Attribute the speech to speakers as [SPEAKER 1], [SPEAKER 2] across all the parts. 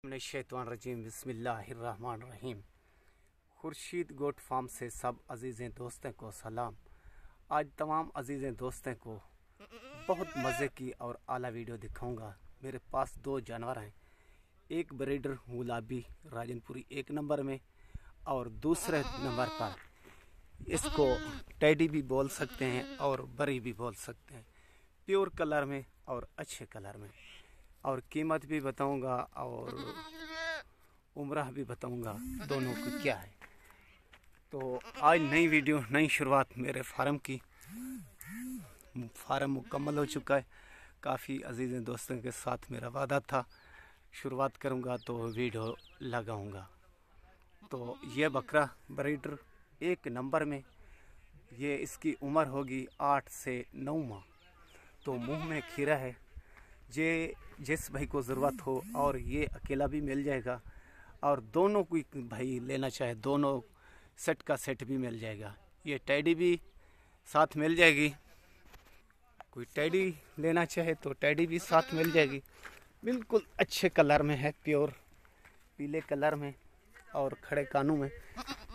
[SPEAKER 1] शैतानरजीम बिस्मिल्लाहिर्रहमानिर्रहीम। Khurshid goat farm से सब अजीज़ें दोस्तों को सलाम। आज तमाम अजीज़ें दोस्तों को बहुत मज़े की और आला वीडियो दिखाऊंगा। मेरे पास दो जानवर हैं, एक ब्रीडर गुलाबी राजनपुरी 1 नंबर में और दूसरे नंबर पर इसको टैडी भी बोल सकते हैं और बरी भी बोल सकते हैं, प्योर कलर में और अच्छे कलर में। और कीमत भी बताऊंगा और उम्र भी बताऊंगा दोनों की क्या है। तो आज नई वीडियो, नई शुरुआत मेरे फार्म की। फार्म मुकम्मल हो चुका है। काफ़ी अजीज़ दोस्तों के साथ मेरा वादा था, शुरुआत करूंगा तो वीडियो लगाऊंगा। तो ये बकरा ब्रीडर 1 नंबर में, ये इसकी उम्र होगी 8 से 9 माह। तो मुंह में खीरा है। ये जिस भाई को ज़रूरत हो और ये अकेला भी मिल जाएगा और दोनों कोई भाई लेना चाहे दोनों सेट का सेट भी मिल जाएगा। ये टैडी भी साथ मिल जाएगी, कोई टैडी लेना चाहे तो टैडी भी साथ मिल जाएगी। बिल्कुल अच्छे कलर में है, प्योर पीले कलर में और खड़े कानों में।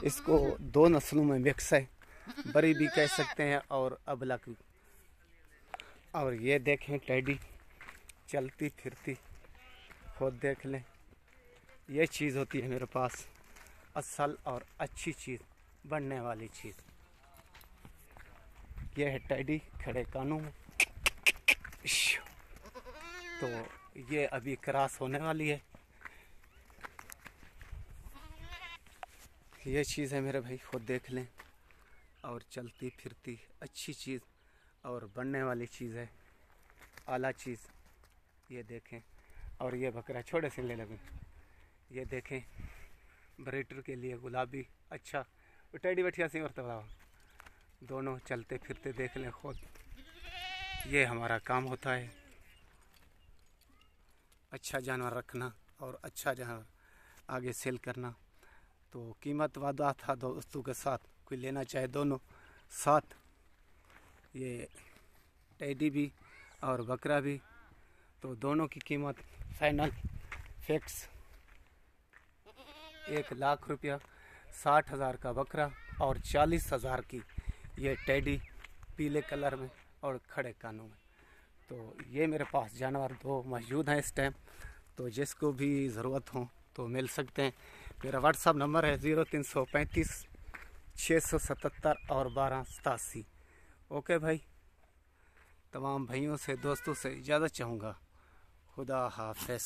[SPEAKER 1] इसको 2 नस्लों में मिक्स है, बरी भी कह सकते हैं और अबला भी। और ये देखें टैडी चलती फिरती, खुद देख लें। ये चीज़ होती है मेरे पास असल और अच्छी चीज़, बनने वाली चीज़। ये है टैडी खड़े कानों में। तो ये अभी क्रॉस होने वाली है। ये चीज़ है मेरे भाई, खुद देख लें। और चलती फिरती अच्छी चीज़ और बनने वाली चीज़ है, आला चीज़। ये देखें। और ये बकरा छोटे से ले लगे। ये देखें ब्रीडर के लिए गुलाबी अच्छा। टैडी बैठिया सी और तबला दोनों चलते फिरते देख लें खुद। ये हमारा काम होता है, अच्छा जानवर रखना और अच्छा जानवर आगे सेल करना। तो कीमत वादा था दोस्तों के साथ, कोई लेना चाहे दोनों साथ, ये टैडी भी और बकरा भी। तो दोनों की कीमत फाइनल फिक्स 1 लाख रुपया, 60,000 का बकरा और 40,000 की ये टैडी पीले कलर में और खड़े कानों में। तो ये मेरे पास जानवर 2 मौजूद हैं इस टाइम। तो जिसको भी ज़रूरत हो तो मिल सकते हैं। मेरा व्हाट्सअप नंबर है 0335 677 और 1287। ओके भाई, तमाम भाइयों से दोस्तों से इजाज़त चाहूँगा। खुदा हाफ़िज़।